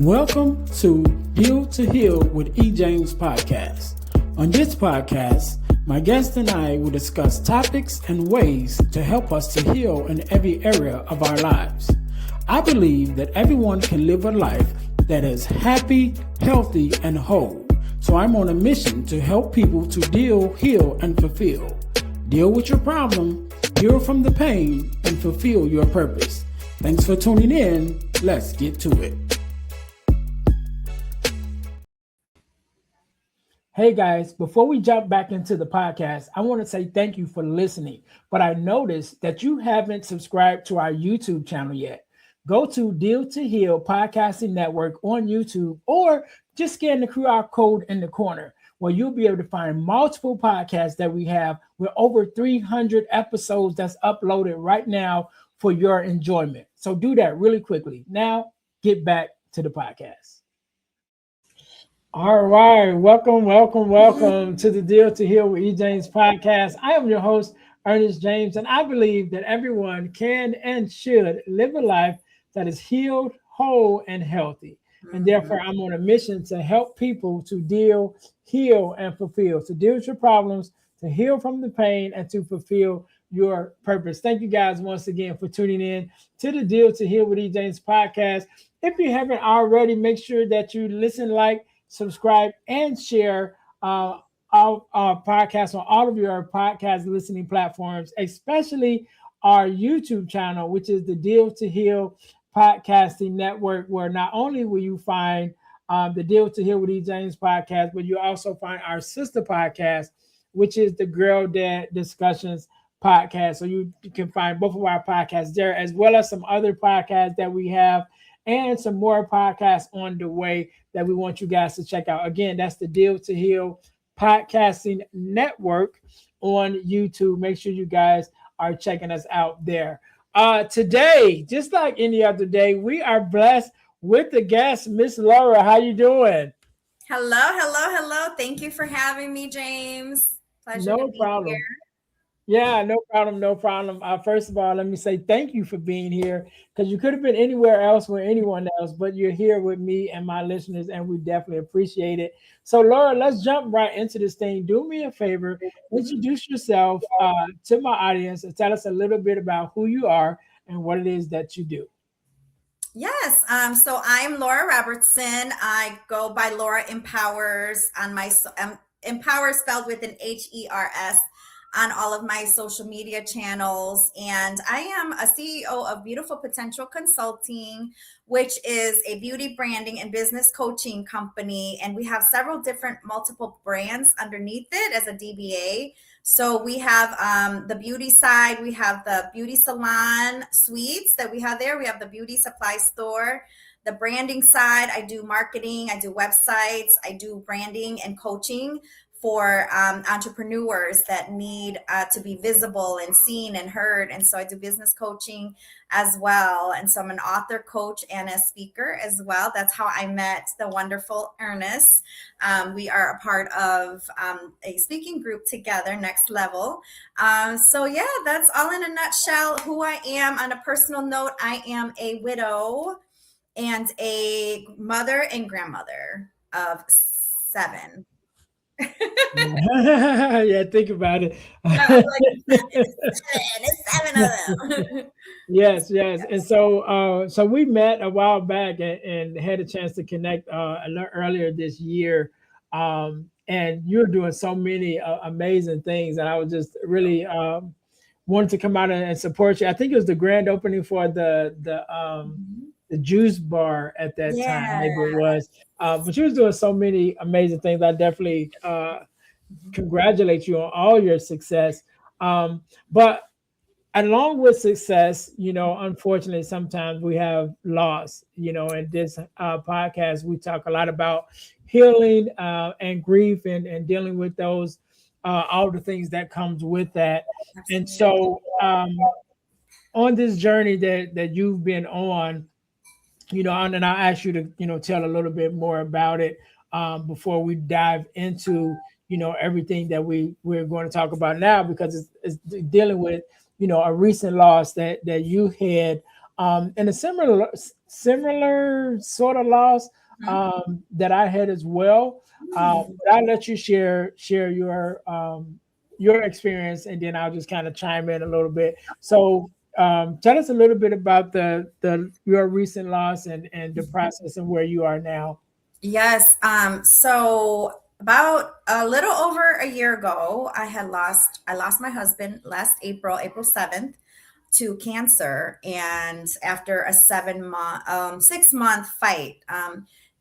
Welcome to Heal to Heal with E. James podcast. On this podcast, my guest and I will discuss topics and ways to help us to heal in every area of our lives. I believe that everyone can live a life that is happy, healthy, and whole. So I'm on a mission to help people to deal, heal, and fulfill. Deal with your problem, heal from the pain, and fulfill your purpose. Thanks for tuning in. Let's get to it. Hey guys, before we jump back into the podcast, I want to say thank you for listening. But I noticed that you haven't subscribed to our YouTube channel yet. Go to Deal to Heal Podcasting Network on YouTube or just scan the QR code in the corner where you'll be able to find multiple podcasts that we have with over 300 episodes that's uploaded right now for your enjoyment. So do that really quickly. Now, get back to the podcast. All right. Welcome to the Deal to Heal with E. James podcast. I am your host, Earnest James, and I believe that everyone can and should live a life that is healed, whole, and healthy. And therefore, I'm on a mission to help people to deal, heal, and fulfill, to deal with your problems, to heal from the pain, and to fulfill your purpose. Thank you guys once again for tuning in to the Deal to Heal with E. James podcast. If you haven't already, make sure that you listen, like, subscribe, and share our podcast on all of your podcast listening platforms, especially our YouTube channel, which is the Deal to Heal Podcasting Network, where not only will you find the Deal to Heal with E. James podcast, but you also find our sister podcast, which is the Girl Dad Discussions podcast. So you can find both of our podcasts there, as well as some other podcasts that we have, and some more podcasts on the way that we want you guys to check out. Again, that's the Deal to Heal Podcasting Network on YouTube. Make sure you guys are checking us out there. Today, just like any other day, we are blessed with the guest, Miss Laura. How you doing? Hello. Thank you for having me, James. Pleasure to be here. Yeah, no problem. First of all, let me say thank you for being here, because you could have been anywhere else with anyone else, but you're here with me and my listeners, and we definitely appreciate it. So, Laura, let's jump right into this thing. Do me a favor, introduce yourself to my audience and tell us a little bit about who you are and what it is that you do. Yes. So I'm Laura Robertson. I go by Laura Empowers on my Empower spelled with an HERS on all of my social media channels. And I am a CEO of Beautiful Potential Consulting, which is a beauty branding and business coaching company. And we have several different multiple brands underneath it as a DBA. So we have the beauty side, we have the beauty salon suites that we have there. We have the beauty supply store. The branding side, I do marketing, I do websites, I do branding and coaching for entrepreneurs that need to be visible and seen and heard. And so I do business coaching as well. And so I'm an author, coach, and a speaker as well. That's how I met the wonderful Earnest. We are a part of a speaking group together, Next Level. So yeah, that's all in a nutshell who I am. On a personal note, I am a widow and a mother and grandmother of 7. Yeah, think about it. It's 7 of them. Yes. And so we met a while back and had a chance to connect a little earlier this year. And you're doing so many amazing things, and I was just really wanted to come out and support you. I think it was the grand opening for the juice bar at that time, maybe it was. But you was doing so many amazing things. I definitely congratulate you on all your success. But along with success, unfortunately, sometimes we have loss. In this podcast, we talk a lot about healing and grief and dealing with those, all the things that comes with that. Absolutely. And so on this journey that you've been on, and I'll ask you to, tell a little bit more about it before we dive into, everything that we're going to talk about now, because it's dealing with, a recent loss that you had And a similar sort of loss Mhm. that I had as well. Mm. But I'll let you share your experience, and then I'll just kind of chime in a little bit. So tell us a little bit about the your recent loss and the process and where you are now. Yes. So about a little over a year ago, I lost my husband last April, April 7th, to cancer. And after a 6 month fight,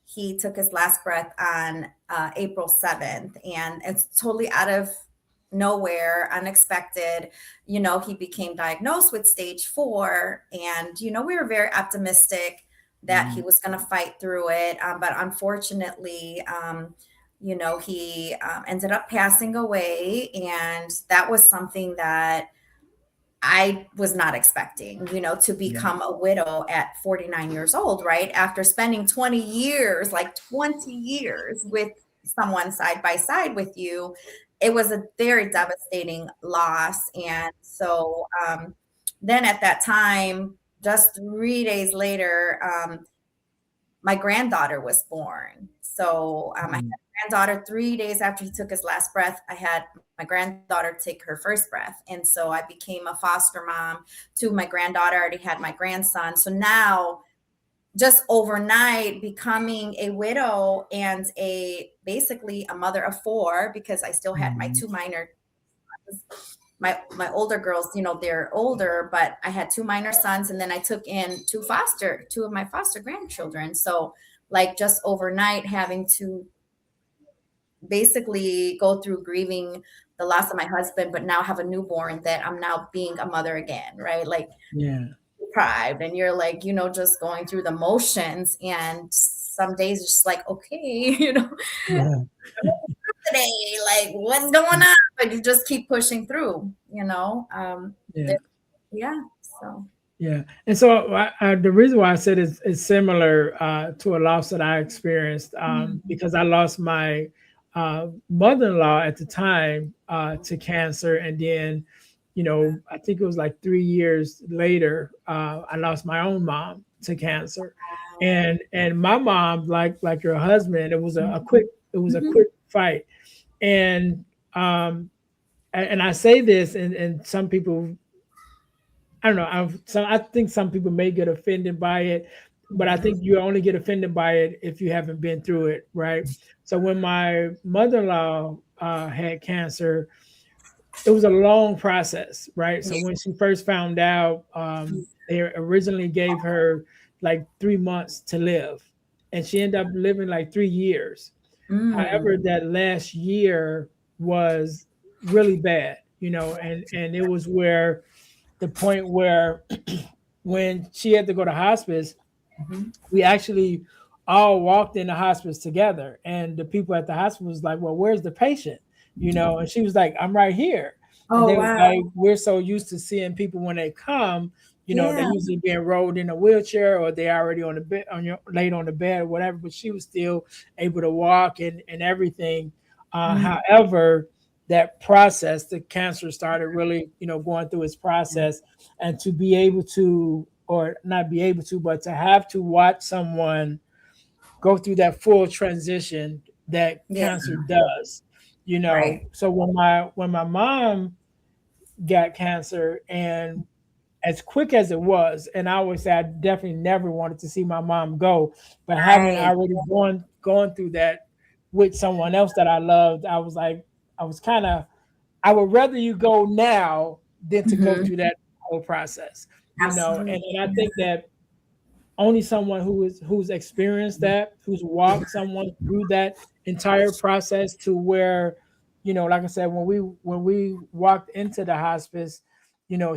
he took his last breath on April 7th. And it's totally out of nowhere, unexpected. He became diagnosed with stage 4. And, we were very optimistic that he Mm, was going to fight through it. But unfortunately, he ended up passing away. And that was something that I was not expecting, to yeah, become a widow at 49 years old, right? After spending 20 years, like 20 years with someone side by side with you. It was a very devastating loss. And so then at that time, just 3 days later, my granddaughter was born. So I had mm, a granddaughter 3 days after he took his last breath. I had my granddaughter take her first breath. And so I became a foster mom to my granddaughter. I already had my grandson. So now, just overnight, becoming a widow and a basically a mother of four, because I still had my mm, two minor, my older girls, they're older, but I had two minor sons, and then I took in two of my foster grandchildren. So like just overnight, having to basically go through grieving the loss of my husband, but now have a newborn, that I'm now being a mother again, right? Like yeah, deprived, and you're like, just going through the motions. And some days it's just like, okay, yeah, today, like what's going on? But you just keep pushing through, yeah. yeah. So Yeah, and so the reason why I said is similar to a loss that I experienced Mhm. because I lost my mother-in-law at the time to cancer, and then, I think it was like 3 years later, I lost my own mom to cancer, Wow. and my mom, like your husband, it was a Mhm. quick fight, and um, and I say this, and some people I don't know. I think some people may get offended by it, but I Mhm. think you only get offended by it if you haven't been through it, right? So when my mother-in-law had cancer, it was a long process, right? So when she first found out, they originally gave her like 3 months to live, and she ended up living like 3 years. Mm. However, that last year was really bad, and it was where the point where when she had to go to hospice, Mhm. we actually all walked in the hospice together. And the people at the hospice was like, well, where's the patient? And she was like, I'm right here. And Oh, they was wow. like, we're so used to seeing people when they come, they Yeah. usually being rolled in a wheelchair or they already on the bed laid on the bed or whatever, but she was still able to walk and everything. Mm. However, that process, the cancer started really, going through its process, and to be able to, or not be able to, but to have to watch someone go through that full transition that Yeah. cancer does. Right. So when my mom got cancer, and as quick as it was, and I always say I definitely never wanted to see my mom go, but having Right. already gone through that with someone else that I loved, I was like, I was kind of, I would rather you go now than to go Mhm. through that whole process, Absolutely. and I think that only someone who's experienced that, who's walked someone through that entire process, to where, like I said, when we walked into the hospice,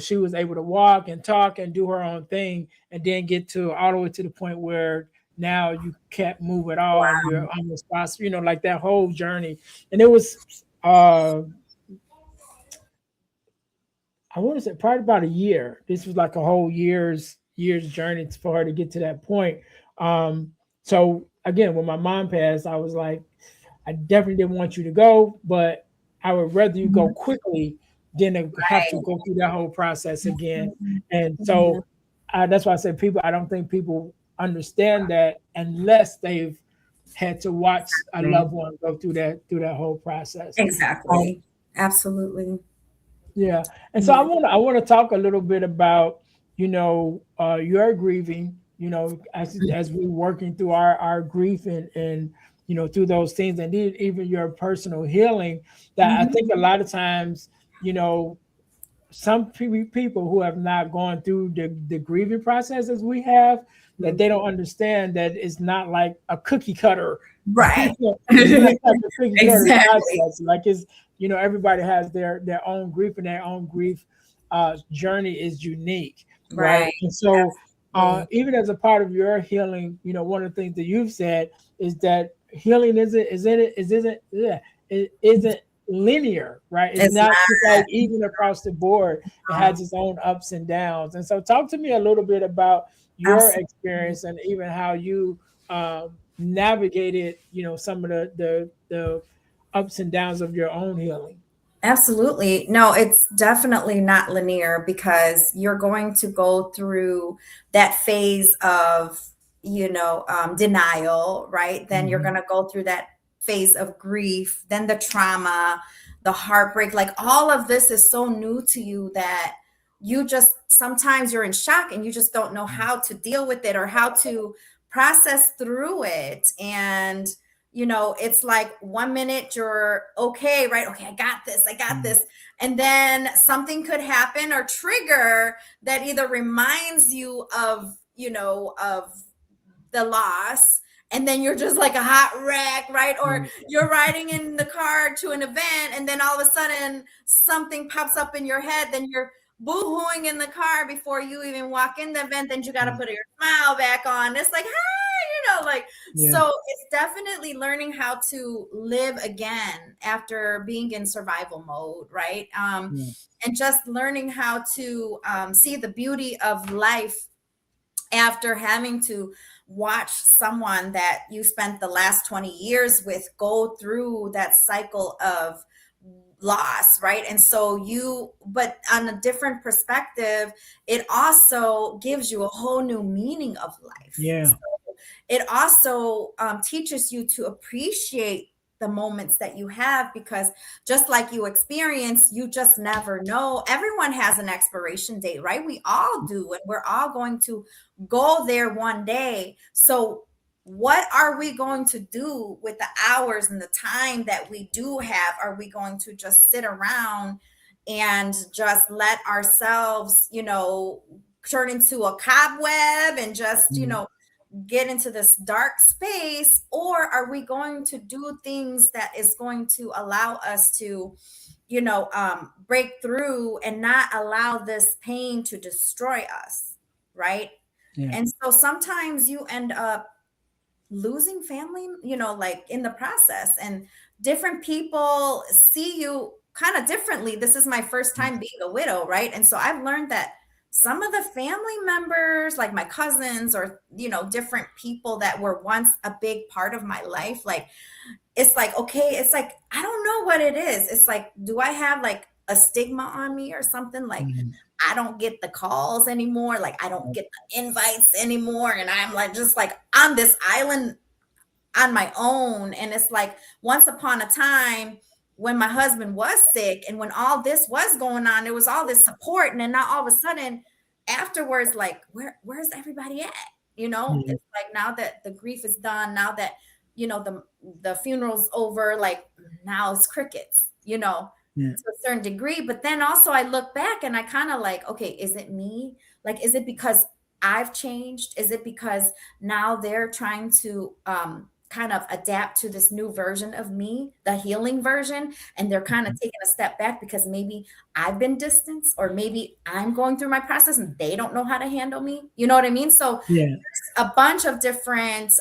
she was able to walk and talk and do her own thing, and then get to all the way to the point where now you can't move at all and you're Wow. unresponsive, like that whole journey. And it was uh I want to say probably about a year. This was like a whole year's journey for her to get to that point. So again, when my mom passed, I was like, I definitely didn't want you to go, but I would rather you go Mhm. quickly than to have to Right. go through that whole process again. Mhm. And Mhm. so that's why I said people. I don't think people understand that unless they've had to watch a loved one go through that whole process. Exactly. Absolutely. Yeah, and so Yeah. I want to talk a little bit about your grieving. As we working through our grief and through those things, and even your personal healing. That I think Mhm. a lot of times, you know, some people who have not gone through the grieving process as we have, that they don't understand that it's not like a cookie cutter. Right. It's not like a cookie cutter Exactly. process. Like it's everybody has their own grief, and their own grief journey is unique, right? Right. And so Absolutely. even as a part of your healing, one of the things that you've said is that healing it isn't linear, right? It's It's not just not. like even across the board. It has its own ups and downs. And so, talk to me a little bit about your Absolutely. experience and even how you navigated, some of the ups and downs of your own healing. Absolutely. No, it's definitely not linear because you're going to go through that phase of, denial, right? Then you're going Mhm. to go through that phase of grief, then the trauma, the heartbreak. Like all of this is so new to you that you just sometimes you're in shock and you just don't know how to deal with it or how to process through it. And it's like 1 minute you're okay, right? Okay, I got Mhm. this. And then something could happen or trigger that either reminds you of the loss, and then you're just like a hot wreck, right? Or Mhm. you're riding in the car to an event and then all of a sudden something pops up in your head, then you're boo-hooing in the car before you even walk in the event, then you got to Mhm. put your smile back on. It's like, hi, like, Yeah. so it's definitely learning how to live again after being in survival mode, right? Yeah. And just learning how to see the beauty of life after having to watch someone that you spent the last 20 years with go through that cycle of loss, right? And so but on a different perspective, it also gives you a whole new meaning of life. Yeah. It also teaches you to appreciate the moments that you have, because just like you experience, you just never know. Everyone has an expiration date, right? We all do, and we're all going to go there one day. So what are we going to do with the hours and the time that we do have? Are we going to just sit around and just let ourselves, turn into a cobweb and just, Mhm. get into this dark space? Or are we going to do things that is going to allow us to break through and not allow this pain to destroy us, right? Yeah. And so sometimes you end up losing family, like in the process, and different people see you kind of differently. This is my first time being a widow, right? And so I've learned that some of the family members, like my cousins or, different people that were once a big part of my life, like it's like, okay, it's like, I don't know what it is. It's like, do I have like a stigma on me or something? Like, Mhm. I don't get the calls anymore. Like, I don't get the invites anymore. And I'm like, just like on this island on my own. And it's like, once upon a time when my husband was sick and when all this was going on, there was all this support. And then now all of a sudden, afterwards, like, where's everybody at? Mhm. It's like now that the grief is done, now that the funeral's over, like now it's crickets, Yeah. to a certain degree. But then also I look back and I kind of like, okay, is it me? Like, is it because I've changed? Is it because now they're trying to kind of adapt to this new version of me, the healing version, and they're kind of Mhm. taking a step back because maybe I've been distanced, or maybe I'm going through my process and they don't know how to handle me? You know what I mean? So Yeah. a bunch of different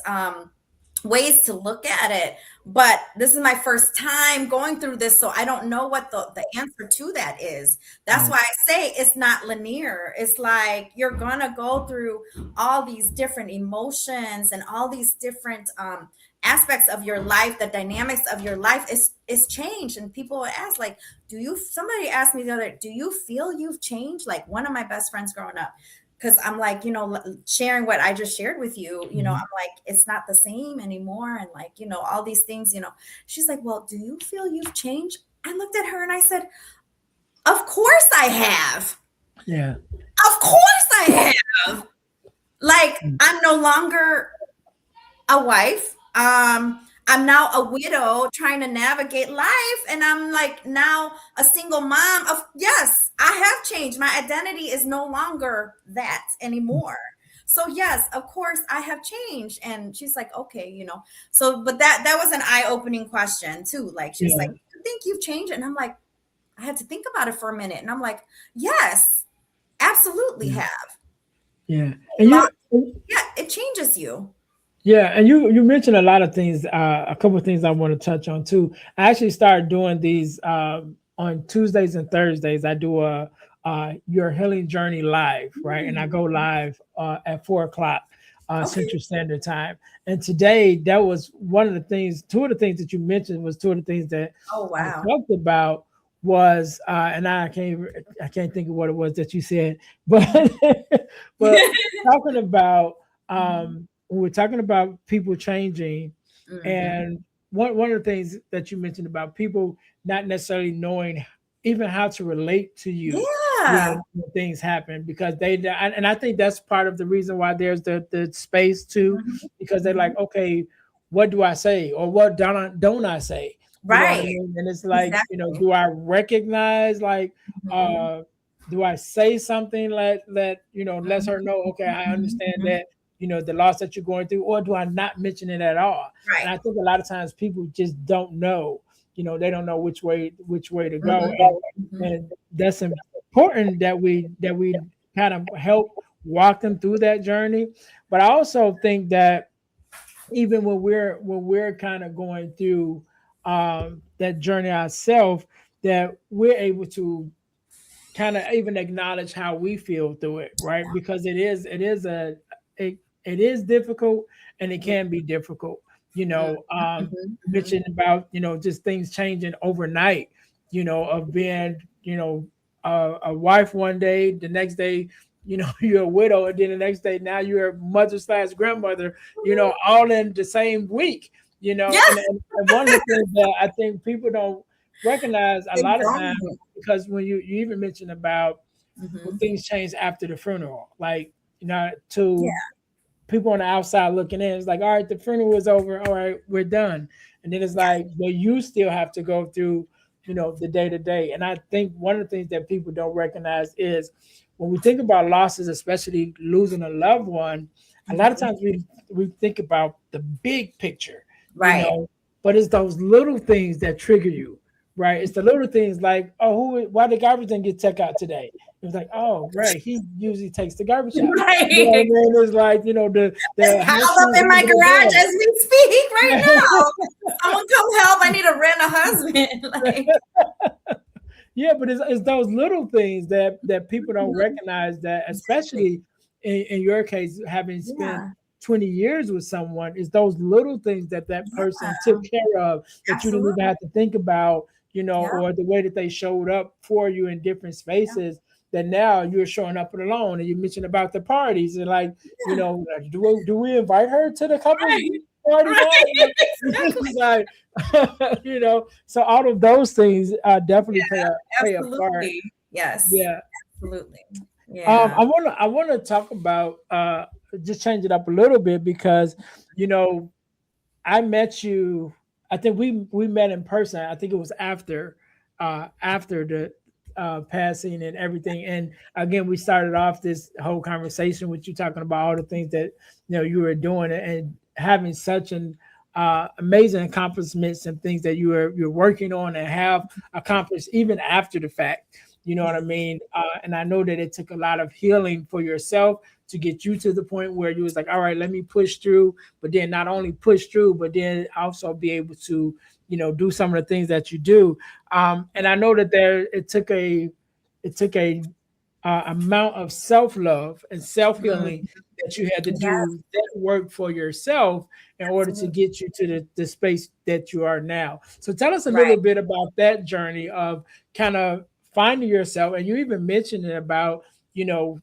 ways to look at it, but this is my first time going through this, so I don't know what the answer to that is. That's Right. why I say it's not linear. It's like you're gonna go through all these different emotions and all these different aspects of your life. The dynamics of your life is changed, and people will ask, like, somebody asked me the other, do you feel you've changed? Like one of my best friends growing up, because I'm like, sharing what I just shared with you, Mhm. I'm like, it's not the same anymore. And like, all these things, she's like, well, do you feel you've changed? I looked at her and I said, of course I have. Yeah. Of course I have. Like, Mm. I'm no longer a wife. I'm now a widow trying to navigate life, and I'm like now a single mom. Of yes, I have changed. My identity is no longer that anymore. So yes, of course I have changed. And she's like, okay, So, but that was an eye opening question too. Like she's like, Yeah. you think you've changed? And I'm like, I had to think about it for a minute, and I'm like, yes, absolutely Yeah. have. Yeah. A And lot. you, Yeah, it changes you. yeah, and you mentioned a lot of things. A couple of things I want to touch on too. I actually started doing these on Tuesdays and Thursdays. I do a your healing journey live, right? And I Mm, go live at 4 o'clock okay. Central Standard Time. And today, that was one of the things. Two of the things that you mentioned was two of the things that Oh I wow. talked about was, and I can't think of what it was that you said, but but talking about we were talking about people changing, Mhm. and one of the things that you mentioned about people not necessarily knowing even how to relate to you Yeah. when things happen, because and I think that's part of the reason why there's the space too, Mhm. because they're Mhm. like, okay, what do I say or what don't I say? You know what I Right. mean? And it's like, Exactly. do I recognize, like, Mhm. uh do I say something, lets her know, okay, I Mhm. understand Mhm. that, the loss that you're going through, or do I not mention it at all? And Right. I think a lot of times people just don't know, they don't know which way to go. Mhm. Mhm. And that's important that we kind of help walk them through that journey. But I also think that even when we're kind of going through that journey ourselves, that we're able to kind of even acknowledge how we feel through it, right? Because it is difficult, and it can be difficult. Mhm. Mhm. Mhm. Mentioned about, just things changing overnight, of being, a wife one day, the next day, you're a widow, and then the next day now you're a mother slash grandmother, all in the same week, Yeah. and one of the things that I think people don't recognize a They lot of times, don't. because when you even mentioned about when Mhm. things change after the funeral, like, Yeah. to people on the outside looking in, it's like, all right, the funeral is over, all right, we're done. And then it's Yeah. like, but you still have to go through, the day to day. And I think one of the things that people don't recognize is when we think about losses, especially losing a loved one, a lot of Mhm. times we think about the big picture, you Right. know, but it's those little things that trigger you, right? It's the little things like, oh, why the garbage didn't get checked out today? It's like, oh, right, he usually takes the garbage out. You know what I Right. mean? It's like, It's the house piled up keys in my under garage as we speak right the now. Someone come help. I need to rent a husband. Like, bed. Yeah, but it's those little things that people don't recognize, that exactly. especially in your case, having spent Yeah. 20 years with someone, is those little things that Yeah. person took care of, that you didn't even Absolutely. have to think about, Yeah. or the way that they showed up for you in different Yeah. spaces, that now you're showing up alone. And you mentioned about the parties, and like, Yeah. like, do we invite her to the couples Right. party now? Right. Exactly. It's like, so all of those things definitely play a part. Absolutely. Yes. Yeah. Absolutely. Yeah. I want to talk about, just change it up a little bit, because you know I met you. I think we met in person. I think it was after the passing and everything. And again, we started off this whole conversation with you talking about all the things that you were doing, and having such an amazing accomplishments and things that you're working on and have accomplished even after the fact. You know what I Yeah. mean? And I know that it took a lot of healing for yourself to get you to the point where you was like, all right, let me push through, but then not only push through, but then also be able to, do some of the things that you do. And I know that it took a amount of self love and self Mm, healing that you had to yes. do that work for yourself in order to Absolutely. get you to the space that you are now. So tell us a little Right. bit about that journey of kind of finding yourself. And you even mentioned it about,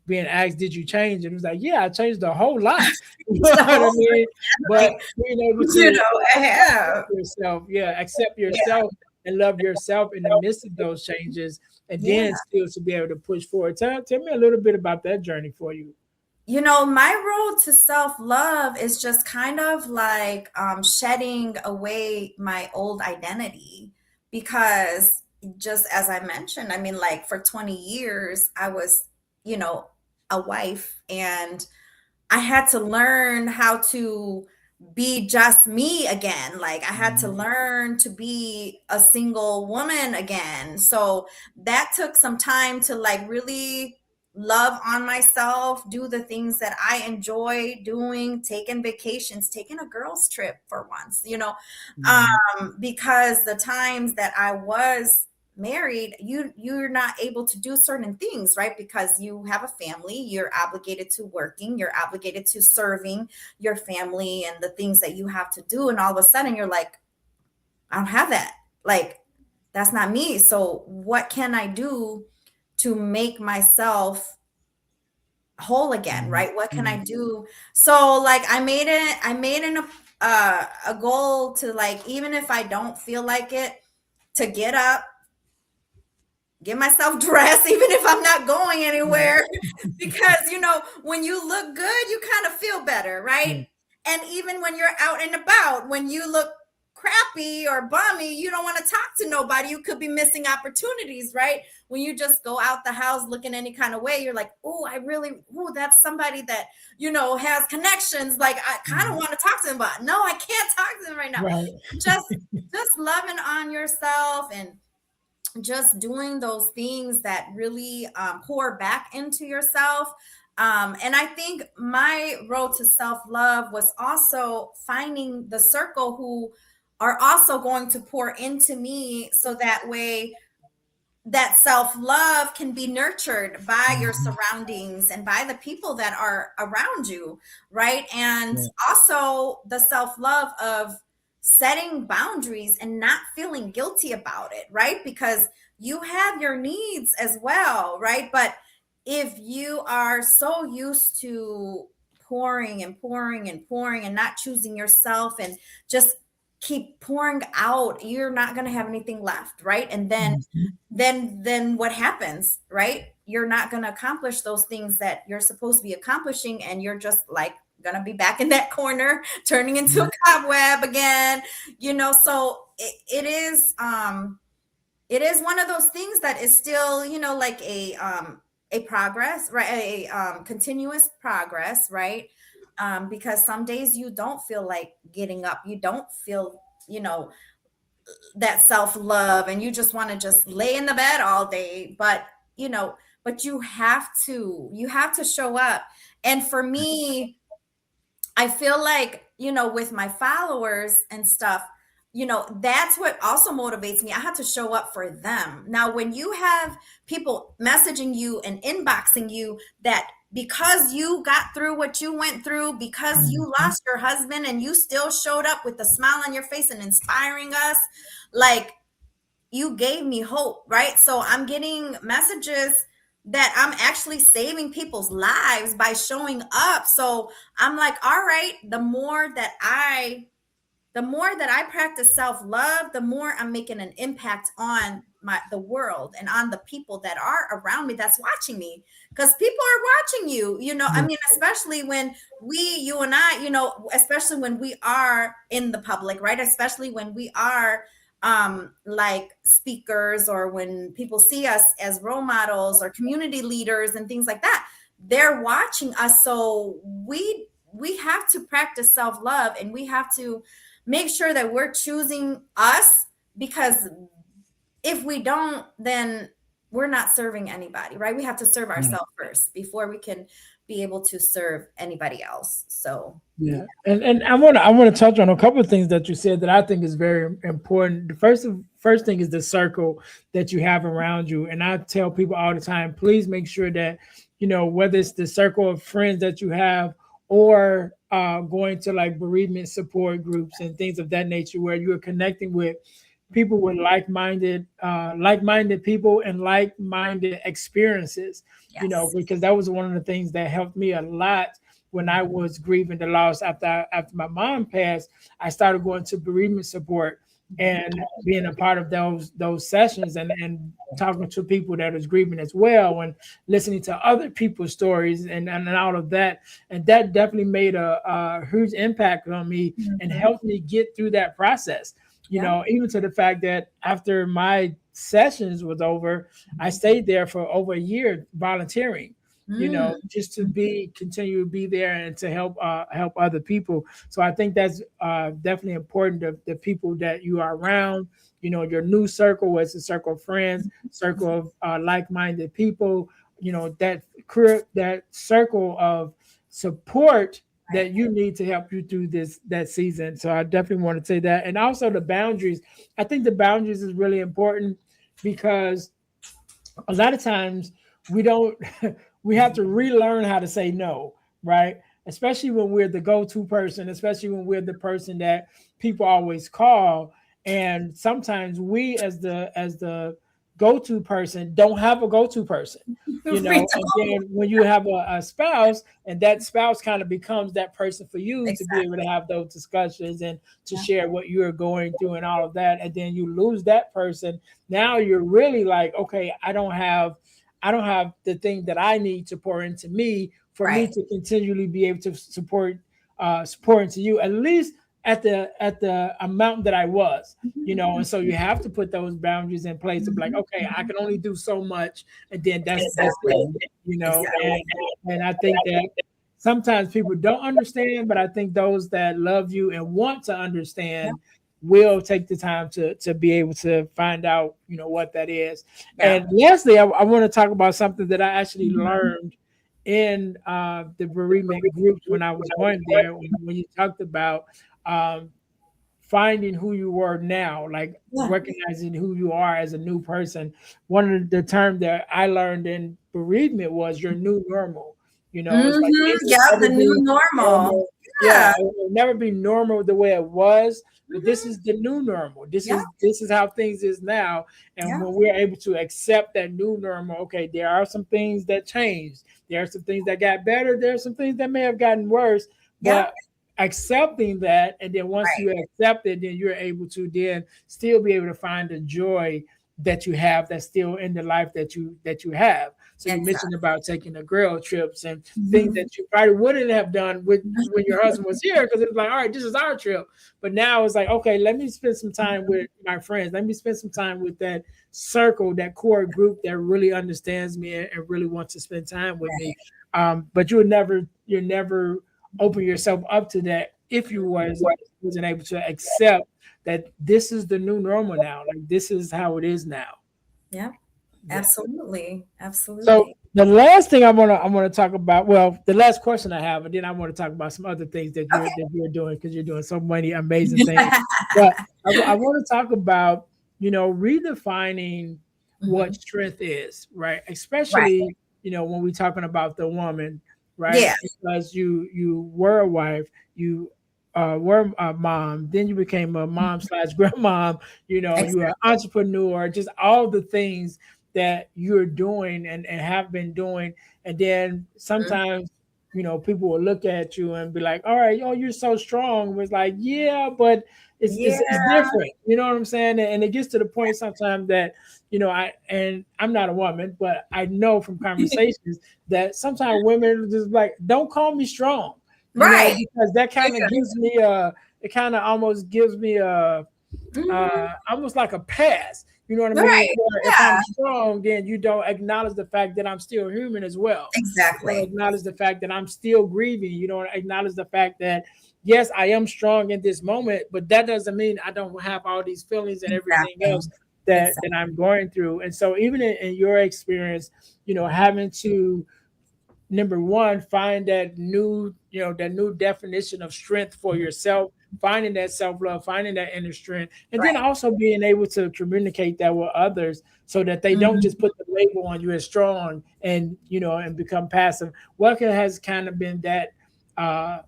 being asked, did you change? And it was like, yeah, I changed a whole lot. You know The what I whole mean? But like, being able you to know, I have. yourself, yeah, accept Yeah. yourself and love yourself in the midst of those changes, and Yeah. then still to be able to push forward. Tell me a little bit about that journey for you. My road to self-love is just kind of like shedding away my old identity because just as I mentioned, I mean, like for 20 years, I was, you know, a wife and I had to learn how to be just me again. Like I had to Mhm. learn to be a single woman again. So that took some time to like really love on myself, do the things that I enjoy doing, taking vacations, taking a girls trip for once, Mhm. because the times that I was married, you're not able to do certain things, right? Because you have a family, you're obligated to working, you're obligated to serving your family and the things that you have to do, and all of a sudden you're like, I don't have that. Like that's not me. So what can I do to make myself whole again, Mhm. right? What can I Mhm. do? So like I made a goal to, like, even if I don't feel like it, to get up, get myself dressed, even if I'm not going Right. anywhere, because when you look good, you kind of feel better, right? Yeah. And even when you're out and about, when you look crappy or bummy, you don't want to talk to nobody. You could be missing opportunities, right? When you just go out the house looking any kind of way, you're like, oh, that's somebody that has connections. Like I kind of Mhm. want to talk to them, but no, I can't talk to them right now. Right. Just loving on yourself and just doing those things that really pour back into yourself. And I think my road to self love was also finding the circle who are also going to pour into me, so that way that self love can be nurtured by your Mhm. surroundings and by the people that are around you, right? And Yeah. also the self love of setting boundaries and not feeling guilty about it, right? Because you have your needs as well, right? But if you are so used to pouring and pouring and pouring and not choosing yourself and just keep pouring out, you're not going to have anything left, right? And then Mhm. then what happens, right? You're not going to accomplish those things that you're supposed to be accomplishing, and you're just like going to be back in that corner turning into a Right. cobweb again. So it is one of those things that is still like a progress, right? A continuous progress, right? Because some days you don't feel like getting up, you don't feel you know that self-love, and you just want to just lay in the bed all day, you know but you have to show up. And for me, I feel like, with my followers and stuff, that's what also motivates me. I have to show up for them. Now, when you have people messaging you and inboxing you that because you got through what you went through, because you Mhm. lost your husband and you still showed up with a smile on your face and inspiring us, like, you gave me hope, right? So I'm getting messages that I'm actually saving people's lives by showing up. So I'm like, all right, the more that I practice self-love, the more I'm making an impact on the world and on the people that are around me, that's watching me. Because people are watching you, I Yeah. mean, especially when you and I, especially when we are in the public, right? Especially when we are like speakers, or when people see us as role models or community leaders and things like that, they're watching us. So we have to practice self-love, and we have to make sure that we're choosing us, because if we don't, then we're not serving anybody, right? We have to serve Yeah. ourselves first before we can be able to serve anybody else. So yeah. Yeah, and I want to touch on a couple of things that you said that I think is very important. The first thing is the circle that you have around you, and I tell people all the time, please make sure that whether it's the circle of friends that you have, or going to like bereavement support groups and things of that nature, where you are connecting with people with like-minded people and like-minded experiences, Yes. because that was one of the things that helped me a lot when I was grieving the loss after my mom passed. I started going to bereavement support and being a part of those sessions, and talking to people that was grieving as well, and listening to other people's stories, and all of that. And that definitely made a huge impact on me and Mhm. helped me get through that process. Yeah. Even to the fact that after my sessions was over, I stayed there for over a year volunteering, Mm. just to continue to be there and to help other people. So I think that's definitely important. The people that you are around, your new circle, whether it's a circle of friends, circle of like-minded people, that circle of support Right. that you need to help you through that season. So I definitely want to say that. And also the boundaries. I think the boundaries is really important, because a lot of times we don't we have to relearn how to say no, right? Especially when we're the go-to person, especially when we're the person that people always call. And sometimes we, as the go-to person, don't have a go-to person, We and don't. then when you have a spouse, and that spouse kind of becomes that person for you to be able to Exactly. have those discussions and to Yeah. share what you're going through and all of that, and then you lose that person. Now you're really like, okay, I don't have the thing that I need to pour into me for me Right. to continually be able to support into you, at least at the amount that I was. And so you have to put those boundaries in place of like, Mhm. okay, I can only do so much, and then that's it. Exactly. you know Exactly. and I think that sometimes people don't understand, but I think those that love you and want to Yep. understand will take the time to be able to find out what that is. Yeah. And lastly, I want to talk about something that I actually Mhm. learned in the bereavement groups when I was going there, when you talked about um, finding who you were now, like Yeah. recognizing who you are as a new person. One of the terms that I learned in bereavement was your new normal. It's like Mhm. it will Yep. never The new be normal. normal. Yeah, Yeah. it will never be normal the way it was, but this Mhm. is the new normal. This Yep. is this is how things is now. And Yep. when we're able to accept that new normal, okay, there are some things that changed. There are some things that got better. There are some things that may have gotten worse, Yep. but accepting that, and then once Right. you accept it, then you're able to then still be able to find the joy that you have that's still in the life that you have. So you mentioned Exactly. about taking the girl trips and things Mhm. that you probably wouldn't have done when your husband was here, because it's like, all right, this is our trip. But now it's like, okay, let me spend some time with my friends. Let me spend some time with that circle, that core group that really understands me and really wants to spend time with me. Right. But you never open yourself up to that if you wasn't able to accept that this is the new normal now. Like this is how it is now. Yep. Yeah. Absolutely. So Absolutely. the last thing I want to talk about, well, the last question I have, and then I want to talk about some other things that you're Okay. that you're doing, because you're doing so many amazing things. But I want to talk about redefining what Mhm. strength is, right? Right. Especially when we're talking about the woman, right? Yeah. Because you were a wife, you were a mom, then you became a mom slash grandmom. You are an Exactly. entrepreneur, just all the things that you're doing and have been doing. And then Mhm. sometimes, people will look at you and be like, all right, oh, you're so strong. It's like, yeah, but it's Yeah. different. You know what I'm saying? And it gets to the point sometimes that, I'm not a woman, but I know from conversations that sometimes women just like, don't call me strong, Right. because that kind of Yeah. gives me it kind of almost gives me Mhm. almost like a pass. You know what I mean? Right. Where if I'm Yeah. strong, then you don't acknowledge the fact that I'm still human as well. You don't Exactly. acknowledge the fact that I'm still grieving. You don't acknowledge the fact that yes, I am strong in this moment, but that doesn't mean I don't have all these feelings and everything Exactly. else that Exactly. I'm going through. And so even in your experience, having to number one, find that new definition of strength for yourself, finding that self-love, finding that inner strength, and then Right. also being able to communicate that with others so that they don't Mhm. just put the label on you as strong and become passive. What has kind of been that uh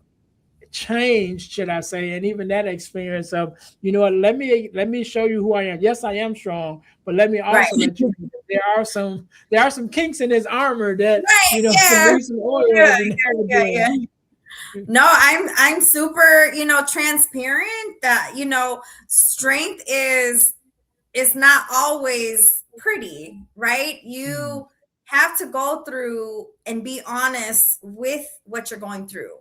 changed, should I say, and even that experience of, you know what, let me show you who I am. Yes, I am strong, but let me Right. also let you know that there are some kinks in his armor that, Right. can Yeah. need some oil Yeah. every now and Yeah. Yeah. then. No, I'm super, transparent that, strength is not always pretty, right? Mhm. You have to go through and be honest with what you're going through,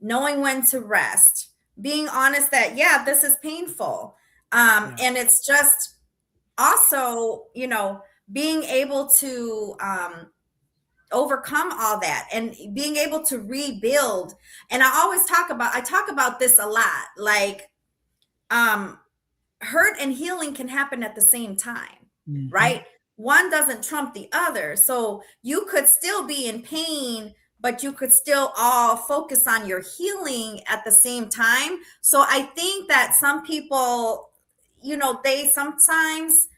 knowing when to rest, being honest that, yeah, this is painful. Yeah. And it's just also, being able to overcome all that and being able to rebuild. And I talk about this a lot, like, um, hurt and healing can happen at the same time, Mhm. right? One doesn't trump the other. So you could still be in pain, but you could still all focus on your healing at the same time. So I think that some people, they sometimes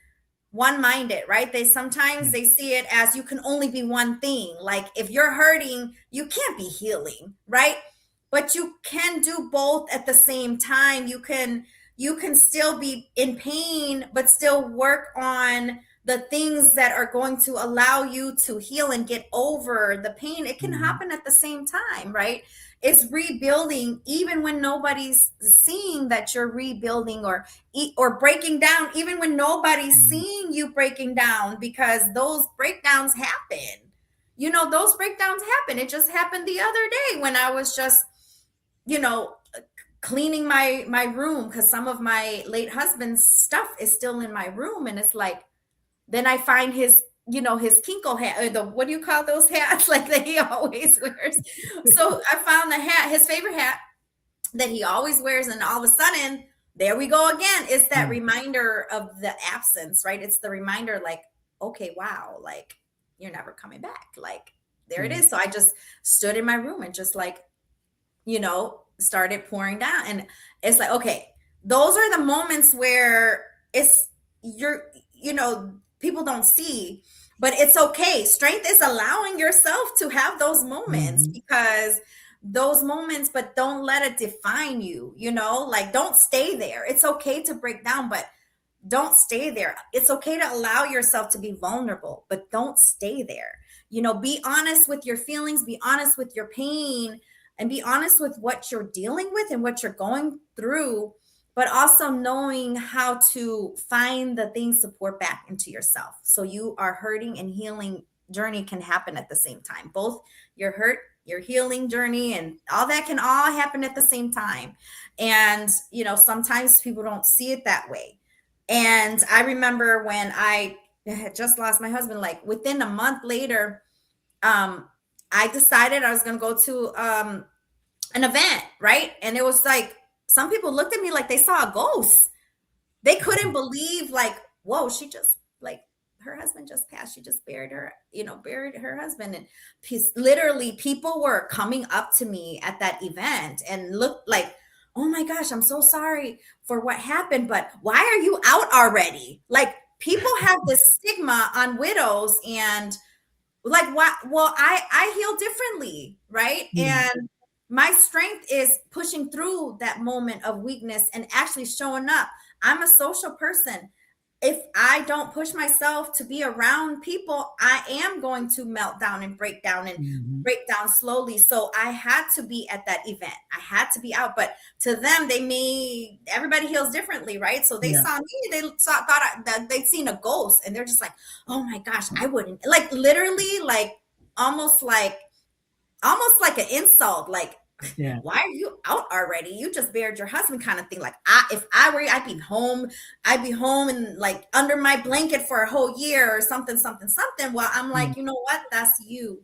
one minded, right? They see it as you can only be one thing. Like if you're hurting, you can't be healing, right? But you can do both at the same time. You can still be in pain but still work on the things that are going to allow you to heal and get over the pain. It can Mhm. happen at the same time, right? It's rebuilding even when nobody's seeing that you're rebuilding, or breaking down even when nobody's Mhm. seeing you breaking down, because those breakdowns happen. Those breakdowns happen. It just happened the other day when I was just, you know cleaning my room, because some of my late husband's stuff is still in my room, and it's like, then I find his kinko hat, or the, what do you call those hats, like that he always wears. So I found the hat, his favorite hat that he always wears, and all of a sudden, there we go again. It's that Yeah. reminder of the absence, right? It's the reminder, like, okay, wow, like, you're never coming back, like, there it Yeah. is. So I just stood in my room and just, like, started pouring down. And it's like, okay, those are the moments where it's you're, people don't see, but it's okay. Strength is allowing yourself to have those moments, Mhm. because those moments, but don't let it define you, like, don't stay there. It's okay to break down, but don't stay there. It's okay to allow yourself to be vulnerable, but don't stay there. Be honest with your feelings, be honest with your pain, and be honest with what you're dealing with and what you're going through, but also knowing how to find the things to pour back into yourself. So you are hurting and healing journey can happen at the same time. Both your hurt, your healing journey, and all that can all happen at the same time. And, sometimes people don't see it that way. And I remember when I had just lost my husband, like within a month later, um, I decided I was going to go to an event, right? And it was like, some people looked at me like they saw a ghost. They couldn't believe, like, whoa, she just, like, her husband just passed. She just buried her husband. And literally people were coming up to me at that event and looked like, oh my gosh, I'm so sorry for what happened, but why are you out already? Like, people have this stigma on widows, and like, what? Well, I heal differently, right? Yeah. And my strength is pushing through that moment of weakness and actually showing up. I'm a social person. If I don't push myself to be around people, I am going to melt down and Mhm. break down slowly. So I had to be at that event. I had to be out. But to them, everybody heals differently, right? So they Yeah. saw me, that they'd seen a ghost, and they're just like, oh my gosh, I wouldn't, like, literally, like, almost like almost like an insult, like, Yeah. why are you out already? You just buried your husband, kind of thing. Like, if I were you, I'd be home and, like, under my blanket for a whole year or something, something, something. Well, I'm Yeah. like, you know what? That's you.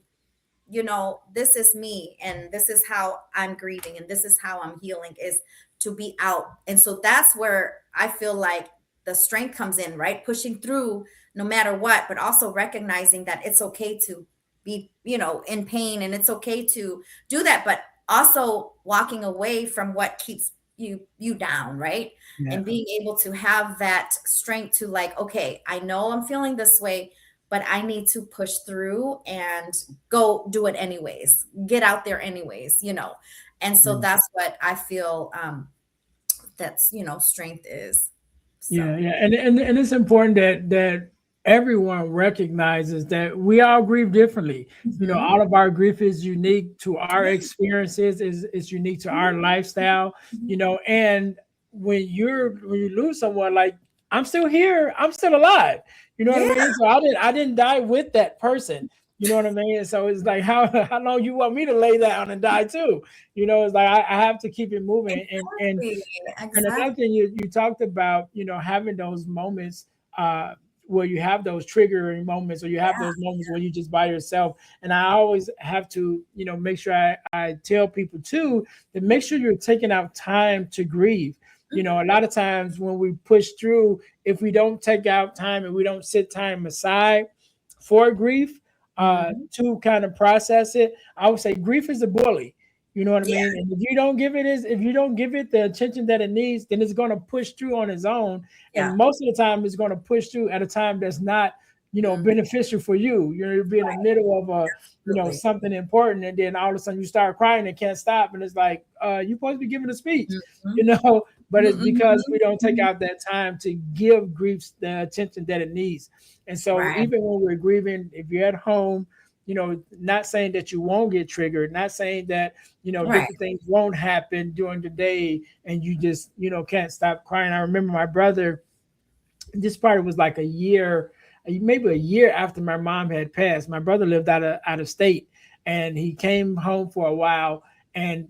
This is me, and this is how I'm grieving, and this is how I'm healing, is to be out. And so that's where I feel like the strength comes in, right? Pushing through no matter what, but also recognizing that it's okay to be, in pain, and it's okay to do that, but also walking away from what keeps you down, right? Yeah. And being able to have that strength to, like, okay, I know I'm feeling this way, but I need to push through and go do it anyways, get out there anyways, And so Mm. that's what I feel that's, strength is. Yeah, So, yeah, and it's important that everyone recognizes that we all grieve differently. mhm. All of our grief is unique to our Yeah. experiences, is unique to our Mhm. lifestyle. Mhm. And when you lose someone, like I'm still here, I'm still alive. You know what I Yeah, mean? So I didn't die with that person. You know what I mean? So it's like how long you want me to lay down and die too? It's like I have to keep it moving exactly. and another Exactly. thing you talked about, having those moments uh, where you have those triggering moments, or you have Yeah. those moments where you just by yourself. And I always have to, make sure I tell people too that make sure you're taking out time to grieve. A lot of times when we push through, if we don't take out time and we don't sit time aside for grief, Mhm. to kind of process it, I would say grief is a bully. You know what I Yeah, mean? And if you don't give it the attention that it needs, then it's going to push through on its own. And yeah. most of the time, it's going to push through at a time that's not, Mm, beneficial for you. You're be in the right. middle of Absolutely. something important, and then all of a sudden you start crying and can't stop, and it's like, you're supposed to be giving a speech, you Mhm. know. But it's Mhm, because we don't take mhm. out that time to give grief the attention that it needs. And so Right. even when we're grieving, if you're at home, not saying that you won't get triggered, not saying that Right. different things won't happen during the day and you just can't stop crying. I remember my brother, this part was like a year, maybe a year after my mom had passed. My brother lived out of state, and he came home for a while and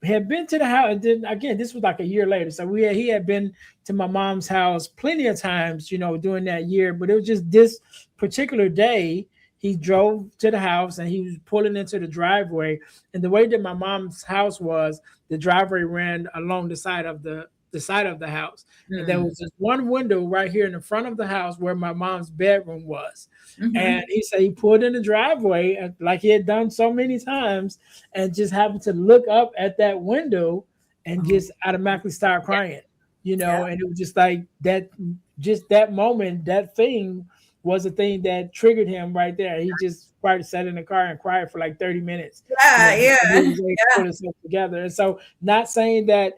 had been to the house. And then again, this was like a year later. So he had been to my mom's house plenty of times, during that year. But it was just this particular day. He drove to the house and he was pulling into the driveway. And the way that my mom's house was, the driveway ran along the side of the house, and there Mm. was just one window right here in the front of the house where my mom's bedroom was. And Mhm. he said he pulled in the driveway like he had done so many times, and just happened to look up at that window and Oh, just automatically start yeah. crying. Yeah. And it was just like that, just that moment, that thing was the thing that triggered him right there. He just probably sat in the car and cried for like 30 minutes, Yeah. before he Yeah. was able to Yeah. put himself together. And so, not saying that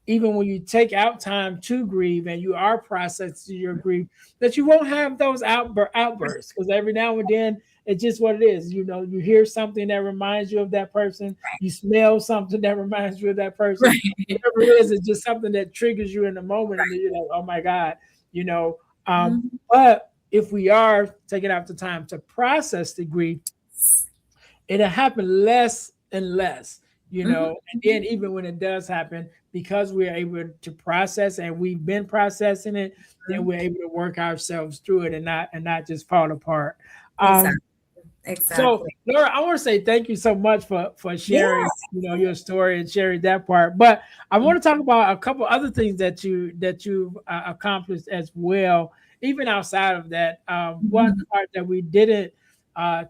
even when you take out time to grieve and you are processing your grief, that you won't have those outbursts, because every now and then it's just what it is. You hear something that reminds you of that person, you smell something that reminds you of that person, Right. whatever it is, it's just something that triggers you in the moment, and then you're like, oh my God, you know. Mhm. But if we are taking out the time to process the grief, it'll happen less and less, Mhm. and then even when it does happen, because we're able to process and we've been processing it, then Mhm. we're able to work ourselves through it and not just fall apart. Exactly. So Exactly. Laura, I want to say thank you so much for sharing, Yes. your story and sharing that part. But I want to talk about a couple other things that you've accomplished as well, even outside of that. One Mhm. part that we didn't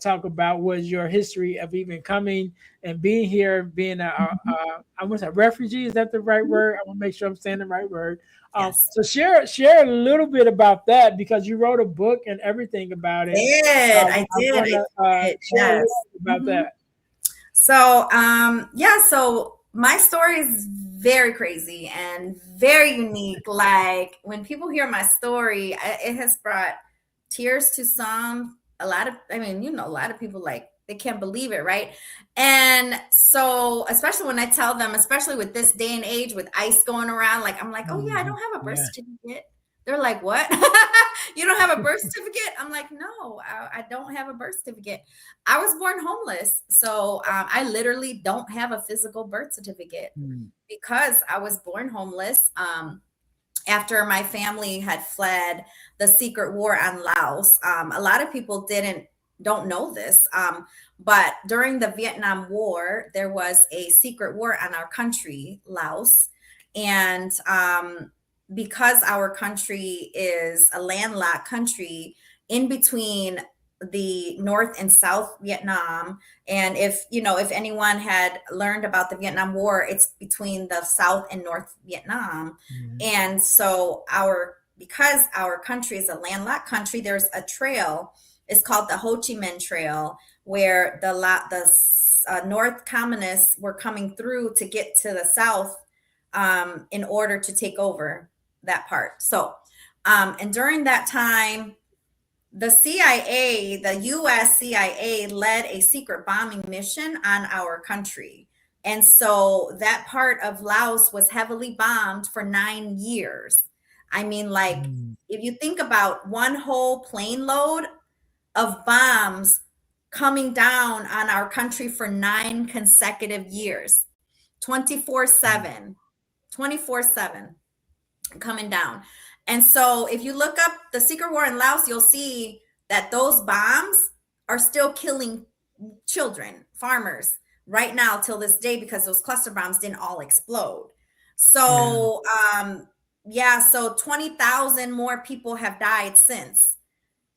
talk about was your history of even coming and being here, being Mhm. I want to say refugee. Is that the right word? I want to make sure I'm saying the right word. Yes. So share a little bit about that, because you wrote a book and everything about it. Did. I I did. want I to did. share a little Yes. bit about Mhm. that. So, yeah, so my story is very crazy and very unique. Like when people hear my story, it has brought tears to some. A lot of, I mean, a lot of people like they can't believe it, right? And so, especially when I tell them, especially with this day and age with ICE going around, like I'm like, oh yeah, I Mhm. don't have a birth Yeah. certificate. They're like, what? You don't have a birth certificate? I'm like, no, I don't have a birth certificate. I was born homeless. So I literally don't have a physical birth certificate Mm. because I was born homeless. After my family had fled the secret war on Laos, a lot of people don't know this, but during the Vietnam War, there was a secret war on our country, Laos, and because our country is a landlocked country in between the North and South Vietnam. And if anyone had learned about the Vietnam War, it's between the South and North Vietnam. Mhm. And so because our country is a landlocked country, there's a trail It's called the Ho Chi Minh Trail, where the North communists were coming through to get to the South in order to take over that part. So, and during that time, the CIA, the US CIA, led a secret bombing mission on our country. And so that part of Laos was heavily bombed for 9 years. I mean, like, Mm. if you think about one whole plane load of bombs coming down on our country for 9 consecutive years, 24/7, 24/7 coming down. And so if you look up the secret war in Laos, you'll see that those bombs are still killing children, farmers right now till this day, because those cluster bombs didn't all explode. Yeah. So yeah, so 20,000 more people have died since.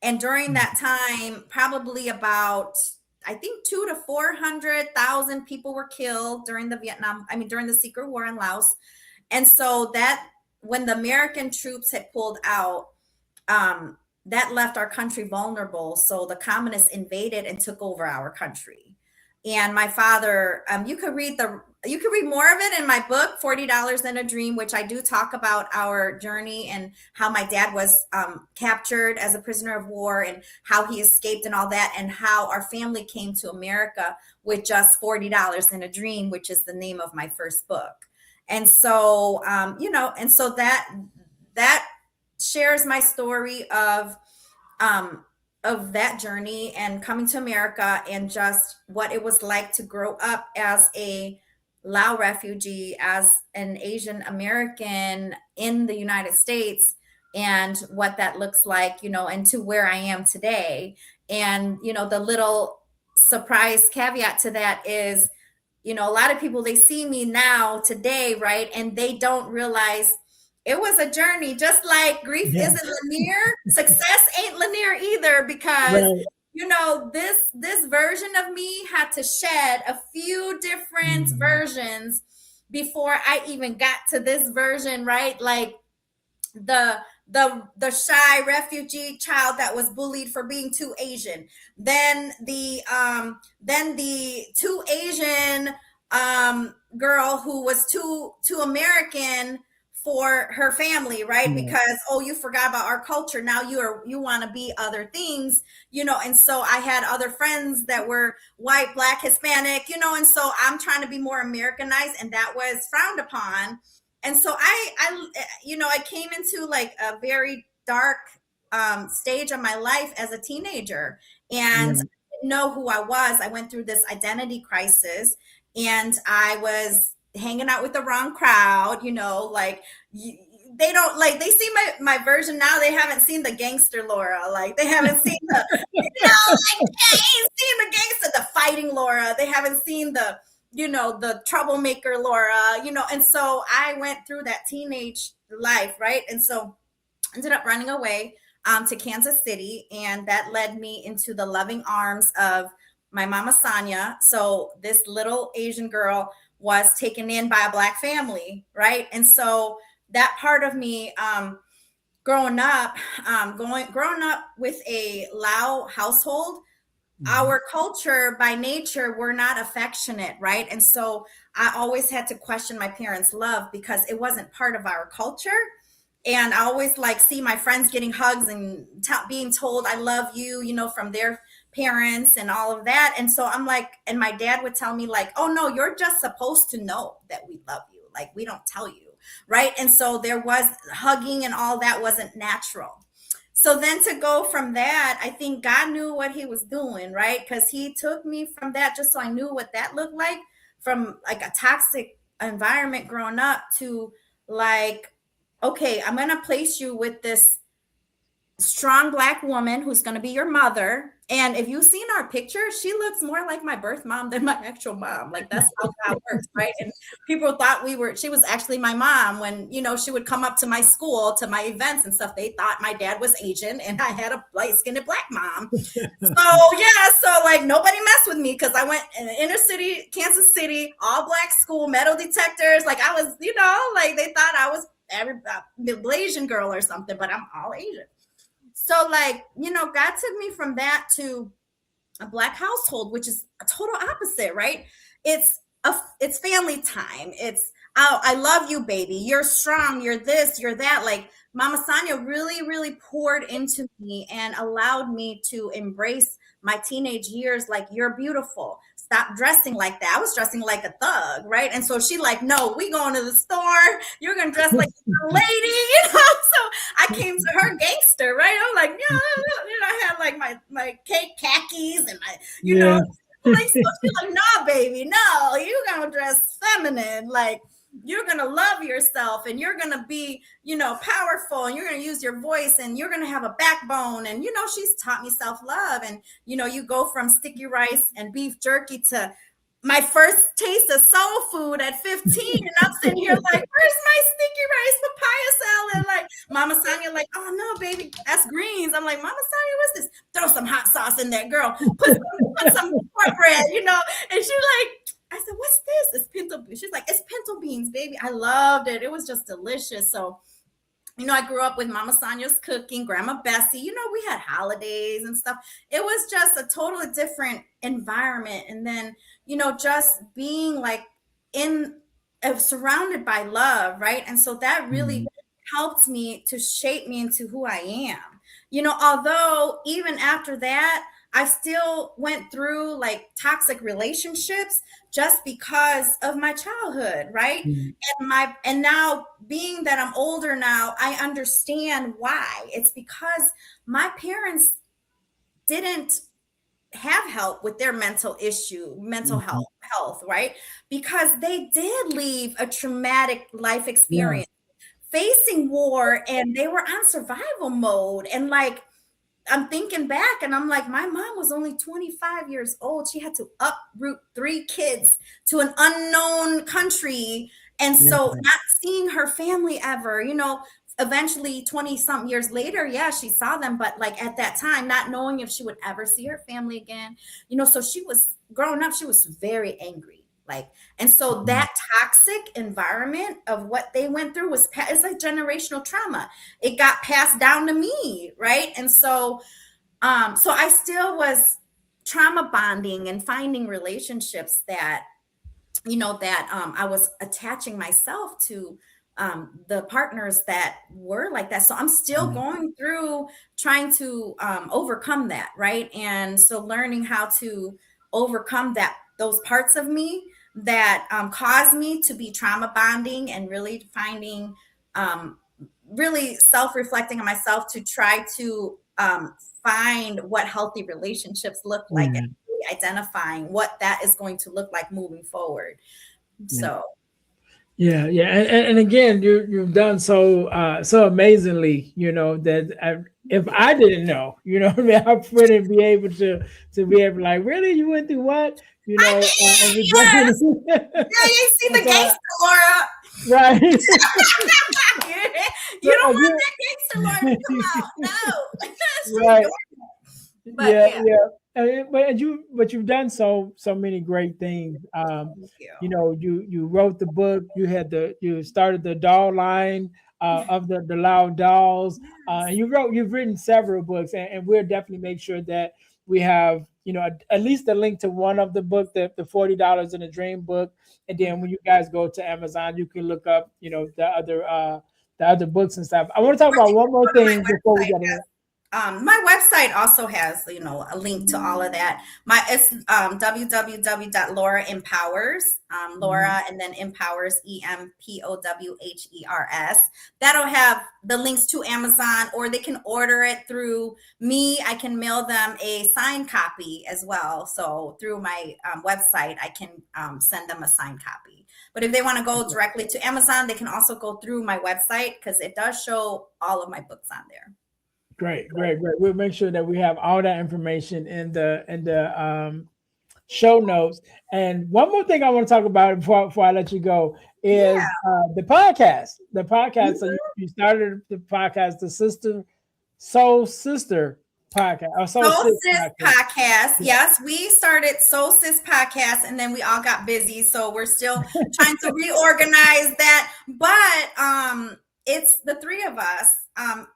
And during Mm. that time, probably about, I think, 200,000 to 400,000 people were killed during during the secret war in Laos. And so that, when the American troops had pulled out, that left our country vulnerable. So the communists invaded and took over our country. And my father, you could read more of it in my book, $40 in a Dream, which I do talk about our journey and how my dad was captured as a prisoner of war and how he escaped and all that, and how our family came to America with just $40 in a Dream, which is the name of my first book. And so, and so that shares my story of that journey and coming to America, and just what it was like to grow up as a Lao refugee, as an Asian American in the United States, and what that looks like, and to where I am today. And, the little surprise caveat to that is, a lot of people, they see me now today, right? And they don't realize it was a journey. Just like grief Yeah. isn't linear, success ain't linear either, because Right. this version of me had to shed a few different Mm. versions before I even got to this version, right? Like the shy refugee child that was bullied for being too Asian, then the too Asian girl who was too American for her family, right? Yeah. Because, oh, you forgot about our culture, now you want to be other things, and so I had other friends that were white, black, Hispanic, and so I'm trying to be more Americanized, and that was frowned upon. And so I came into like a very dark stage of my life as a teenager, and Yeah. I didn't know who I was. I went through this identity crisis, and I was hanging out with the wrong crowd, like they don't, like, they see my version now, they haven't seen the gangster Laura, like they haven't seen the like they ain't seen the gangster, the fighting Laura, they haven't seen the troublemaker Laura, and so I went through that teenage life, right? And so ended up running away to Kansas City, and that led me into the loving arms of my mama Sonia. So this little Asian girl was taken in by a black family, right? And so that part of me, growing up with a Lao household, our culture by nature, we're not affectionate, right? And so I always had to question my parents' love because it wasn't part of our culture. And I always like see my friends getting hugs and being told I love you, from their parents and all of that. And so I'm like, and my dad would tell me like, oh no, you're just supposed to know that we love you, like we don't tell you, right? And so there was hugging and all that wasn't natural. So then to go from that, I think God knew what he was doing, right? Because he took me from that just so I knew what that looked like, from like a toxic environment growing up to like, okay, I'm going to place you with this strong black woman who's going to be your mother. And if you've seen our picture, she looks more like my birth mom than my actual mom. Like that's how God works, right? And people thought she was actually my mom when, she would come up to my school, to my events and stuff. They thought my dad was Asian and I had a light-skinned black mom. So like nobody messed with me because I went in the inner city, Kansas City, all black school, metal detectors. Like I was, like they thought I was every Malaysian girl or something, but I'm all Asian. So like, God took me from that to a Black household, which is a total opposite, right? It's family time. It's, oh, I love you, baby. You're strong. You're this. You're that. Like Mama Sonia really, really poured into me and allowed me to embrace my teenage years. Like, you're beautiful. Stop dressing like that. I was dressing like a thug, right? And so she like, no, we going to the store. You're gonna dress like a lady, So I came to her gangster, right? I'm like, yeah, I had like my cake khakis and my, Yeah. like, so she's like, no, baby, no, you're gonna dress feminine, like you're gonna love yourself and you're gonna be, powerful, and you're gonna use your voice and you're gonna have a backbone. And she's taught me self-love. And you go from sticky rice and beef jerky to my first taste of soul food at 15, and I'm sitting here like, where's my sticky rice papaya salad? Like Mama Sonia, like, oh no, baby, that's greens. I'm like, Mama Sonia, what's this? Throw some hot sauce in there, girl. Put some cornbread, And she like, I said, what's this? It's pinto beans. She's like, it's pinto beans, baby. I loved it. It was just delicious. So I grew up with Mama Sonia's cooking, Grandma Bessie. We had holidays and stuff. It was just a totally different environment. And then, just being like surrounded by love, right? And so that really helped me to shape me into who I am. Although even after that, I still went through like toxic relationships just because of my childhood, right? And now being that I'm older now, I understand why. It's because my parents didn't have help with their mental health, right? Because they did leave a traumatic life experience, facing war, and they were on survival mode. And like, I'm thinking back and I'm like, my mom was only 25 years old. She had to uproot 3 kids to an unknown country. And so not seeing her family ever, eventually 20 something years later, yeah, she saw them. But like at that time, not knowing if she would ever see her family again, so she was growing up, she was very angry. Like, and so that toxic environment of what they went through it's like generational trauma. It got passed down to me, right? And so, so I still was trauma bonding and finding relationships that, I was attaching myself to the partners that were like that. So I'm still going through trying to overcome that, right? And so learning how to overcome those parts of me that caused me to be trauma bonding, and really finding, really self-reflecting on myself to try to find what healthy relationships look like, and really identifying what that is going to look like moving forward. So and again, you've done so amazingly, that if I didn't know, what I mean, I wouldn't be able to be able, like, really, you went through what, I did, yes. Yeah, you see the gangster, Laura. Right. You don't want that gangster Laura to come out. No. Right. But But you've done so many great things. You wrote the book. You started the doll line of the Loud Dolls. And you've written several books, and we'll definitely make sure that we have at least a link to one of the book, the $40 in a Dream book. And then when you guys go to Amazon, you can look up the other books and stuff. I want to talk about one more thing before we get in. My website also has, a link to all of that. It's www.lauraempowers, Laura, and then empowers, EMPOWHERS. That'll have the links to Amazon, or they can order it through me. I can mail them a signed copy as well. So through my website, I can send them a signed copy. But if they want to go directly to Amazon, they can also go through my website, because it does show all of my books on there. Great. We'll make sure that we have all that information in the show notes. And one more thing I want to talk about before I let you go is the podcast. The podcast. So you started the podcast, the Soul Sister podcast. Or Soul Sis podcast. Yes, we started Soul Sis podcast, and then we all got busy, so we're still trying to reorganize that. But it's the 3 of us.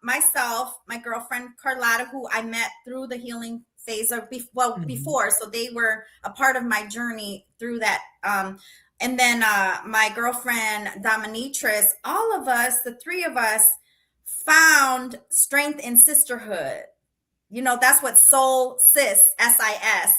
myself, my girlfriend Carlotta, who I met through the healing phase of before, so they were a part of my journey through that. And then my girlfriend Dominatrix, all of us, the three of us, found strength in sisterhood. That's what Soul Sis, SIS.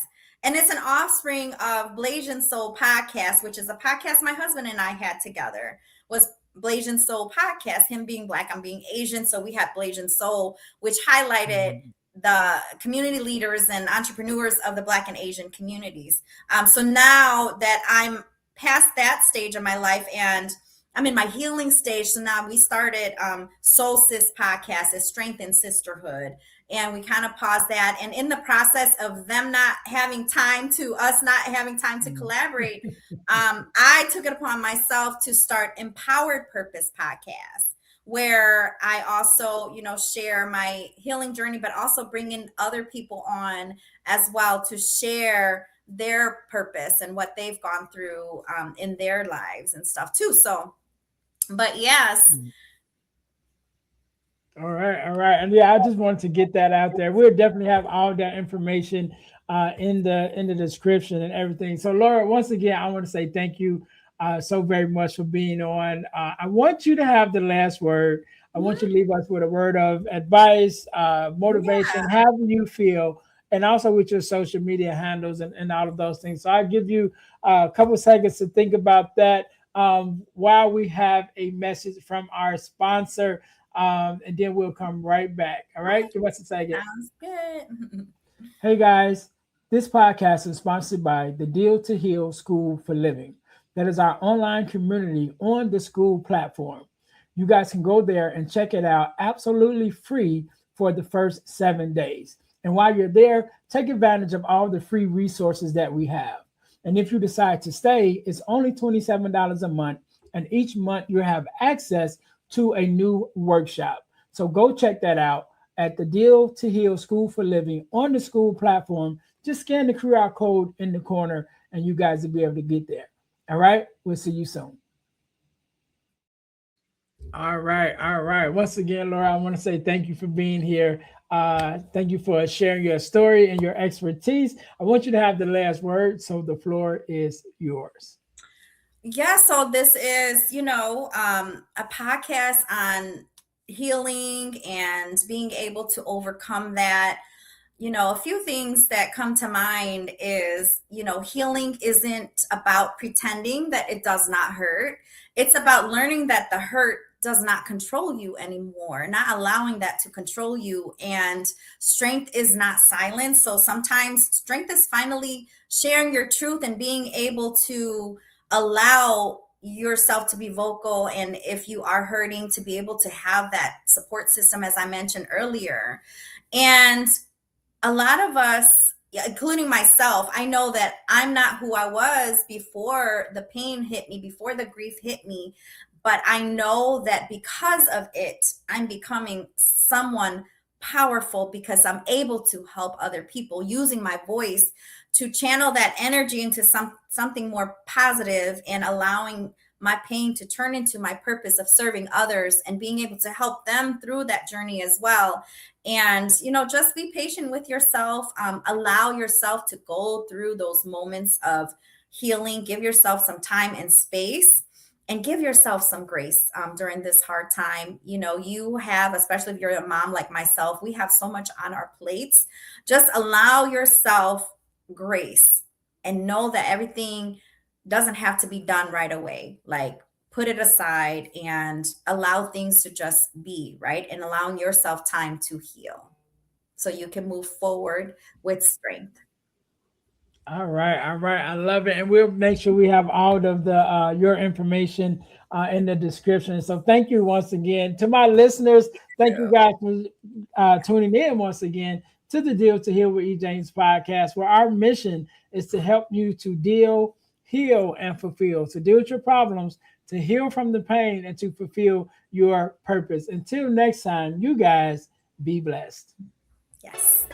And it's an offspring of Blasian Soul podcast, which is a podcast my husband and I had together, was Blasian Soul podcast, him being Black, I'm being Asian. So we had Blasian Soul, which highlighted the community leaders and entrepreneurs of the Black and Asian communities. So now that I'm past that stage of my life and I'm in my healing stage, so now we started Soul Sis podcast, is Strength in Sisterhood. And we kind of paused that. And in the process of them not having time to, us not having time to collaborate, I took it upon myself to start Empowered Purpose podcast, where I also, share my healing journey, but also bring in other people on as well to share their purpose and what they've gone through in their lives and stuff too. So, but yes. All right. And yeah, I just wanted to get that out there. We'll definitely have all that information in the description and everything. So Laura, once again, I want to say thank you so very much for being on. I want you to have the last word. I want you to leave us with a word of advice, motivation, however you feel, and also with your social media handles and all of those things. So I'll give you a couple seconds to think about that while we have a message from our sponsor. And then we'll come right back. All right. Give us a second. Sounds good. Hey guys, this podcast is sponsored by the Deal to Heal School for Living. That is our online community on the school platform. You guys can go there and check it out absolutely free for the first 7 days. And while you're there, take advantage of all the free resources that we have. And if you decide to stay, it's only $27 a month. And each month you have access to a new workshop. So go check that out at the Deal to Heal School for Living on the school platform. Just scan the QR code in the corner and you guys will be able to get there. All right. We'll see you soon. All right. Once again, Laura, I want to say thank you for being here. Thank you for sharing your story and your expertise. I want you to have the last word. So the floor is yours. Yeah, so this is, a podcast on healing and being able to overcome that. A few things that come to mind is, healing isn't about pretending that it does not hurt. It's about learning that the hurt does not control you anymore, not allowing that to control you. And strength is not silence. So sometimes strength is finally sharing your truth and being able to allow yourself to be vocal, and if you are hurting, to be able to have that support system, as I mentioned earlier. And a lot of us, including myself, I know that I'm not who I was before the pain hit me, before the grief hit me, but I know that because of it, I'm becoming someone powerful because I'm able to help other people using my voice to channel that energy into something more positive and allowing my pain to turn into my purpose of serving others and being able to help them through that journey as well. And, just be patient with yourself. Allow yourself to go through those moments of healing. Give yourself some time and space. And give yourself some grace during this hard time. You have, especially if you're a mom like myself, we have so much on our plates. Just allow yourself grace and know that everything doesn't have to be done right away. Like, put it aside and allow things to just be, right? And allowing yourself time to heal so you can move forward with strength. All right. I love it. And we'll make sure we have all of the your information in the description. So thank you once again to my listeners. Thank you guys for tuning in once again to the Deal to Heal with E. James podcast, where our mission is to help you to deal, heal, and fulfill, to deal with your problems, to heal from the pain, and to fulfill your purpose. Until next time, you guys be blessed. Yes.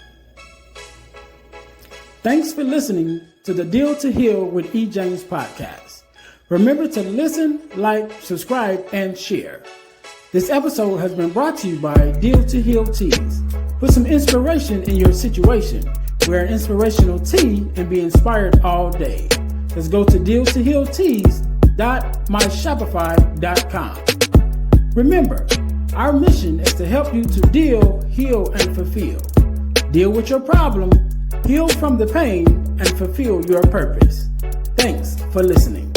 Thanks for listening to the Deal to Heal with E. James podcast. Remember to listen, like, subscribe, and share. This episode has been brought to you by Deal to Heal Teas. Put some inspiration in your situation. Wear an inspirational tea and be inspired all day. Let's go to dealtohealteas.myshopify.com. Remember, our mission is to help you to deal, heal, and fulfill. Deal with your problem, heal from the pain, and fulfill your purpose. Thanks for listening.